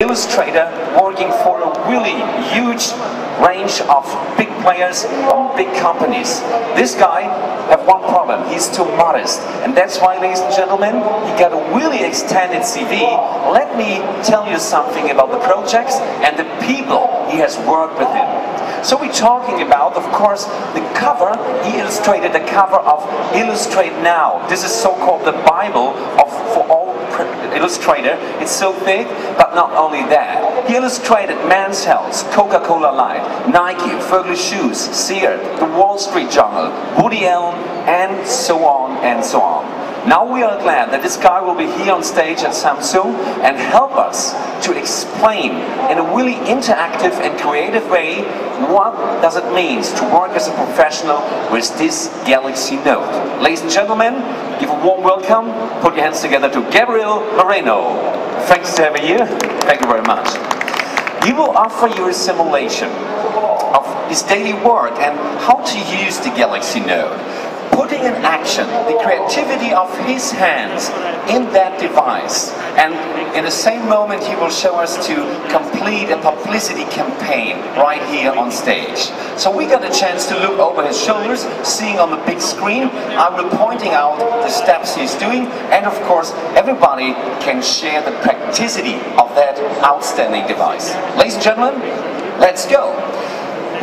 illustrator working for a really huge range of big players on big companies. This guy have one problem: he's too modest, and that's why, ladies and gentlemen, he got a really extended CV. Let me tell you something about the projects and the people he has worked with him. So we're talking about, of course, the cover. He illustrated the cover of Illustrate Now. This is so-called the Bible for all illustrator. It's so thick, but not only that. He illustrated Men's Health, Coca-Cola Light, Nike, Vögele Shoes, Sears, The Wall Street Journal, Woody Allen, and so on and so on. Now we are glad that this guy will be here on stage at Samsung and help us to explain in a really interactive and creative way what does it mean to work as a professional with this Galaxy Note. Ladies and gentlemen, give a warm welcome, put your hands together to Gabriel Moreno. Thanks to having you. Thank you very much. He will offer you a simulation of his daily work and how to use the Galaxy Note, putting in action the creativity of his hands in that device. And in the same moment he will show us to complete a publicity campaign right here on stage. So we got a chance to look over his shoulders, seeing on the big screen. I will pointing out the steps he's doing, and of course everybody can share the practicity of that outstanding device. Ladies and gentlemen, let's go.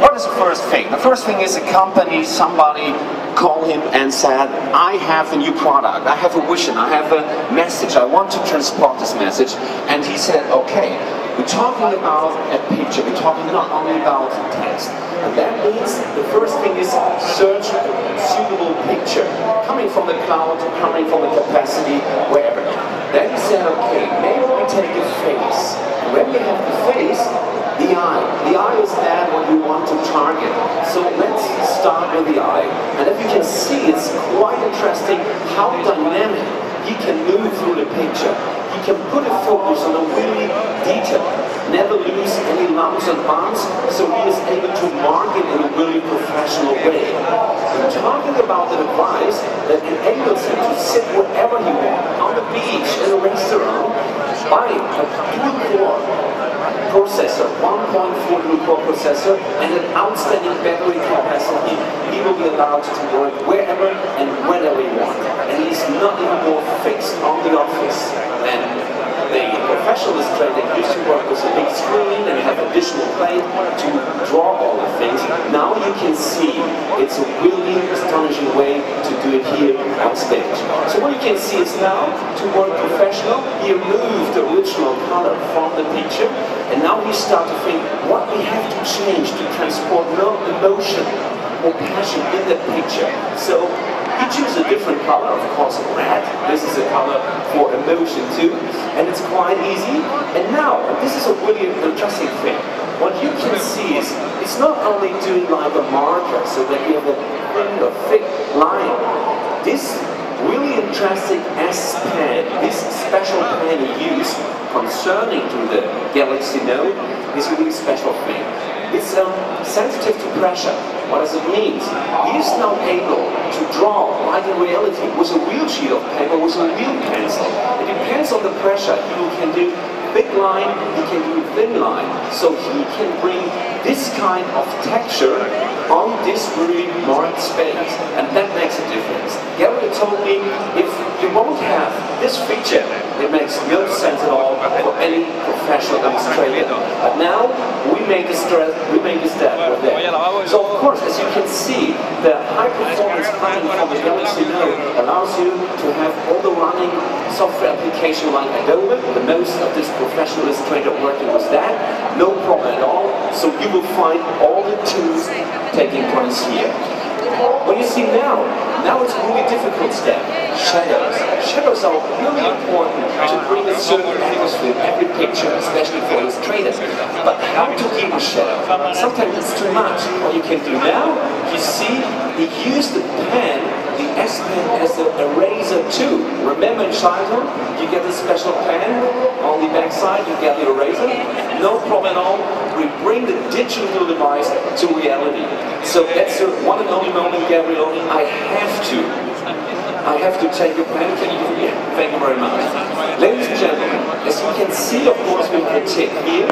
What is the first thing? The first thing is a company, somebody called him and said, I have a new product, I have a vision, I have a message, I want to transport this message. And he said, okay, we're talking about a picture, we're talking not only about text. And that means the first thing is search a suitable picture, coming from the cloud, coming from the capacity, wherever. Then he said, okay, maybe we take a face. And when we have the face, the eye. The eye is that what we want to target. So let's start with the eye. And if you can see, it's quite interesting how dynamic he can move through the picture. He can put a focus on a really detail, never lose any lumps and bumps, so he is able to mark it in a really professional way. We're talking about the device that enables him to sit wherever he wants, on the beach, in a restaurant, by a dual-core processor, 1.4 dual-core processor, and an outstanding battery capacity. He will be allowed to work wherever and whenever he wants. And he's not even more fixed on the office than the professional illustrator used to work with a big screen and have additional plate to draw all the things. Now you can see it's a really astonishing way to do it here on stage. So what you can see is now, to work professional, he removed the original color from the picture, and now he starts to think what we have to change to transport no emotion or passion in the picture. So he chooses a different color, of course, red. This is a color for emotion too, and it's quite easy. And now, this is a really interesting thing. What you can see is, it's not only doing like a marker, so that you have a thin or thick line. This really interesting S Pen, this special pen you use concerning to the Galaxy Note, is a really special thing. It's sensitive to pressure. What does it mean? He is now able to draw, like in reality, with a real sheet of paper, with a real pencil. It depends on the pressure. He can do big line, he can do thin line. So he can bring this kind of texture on this really marked space. And that makes a difference. Gabriel told me, if you won't have this feature, it makes no sense at all for any professional illustrator. But now, we make a step with that. So of course, as you can see, the high performance coming from the Galaxy Note allows you to have all the running software application like Adobe. The most of this professional illustrator working with that, no problem at all. So you will find all the tools taking place here. What you see now it's a really difficult step. Shadows. Shadows are really important to bring a certain atmosphere in every picture, especially for illustrators. But how to keep a shadow? Sometimes it's too much. What you can do now, you see, he used the pen, the S Pen, as an eraser too. Remember in childhood, you get a special pen on the back side, you get the eraser. No problem at all. We bring the digital device to reality. So that's the one and only moment, Gabriel, I have to I have to take a pen. Can you give me? Thank you very much. Ladies and gentlemen, as you can see, of course, we can take here.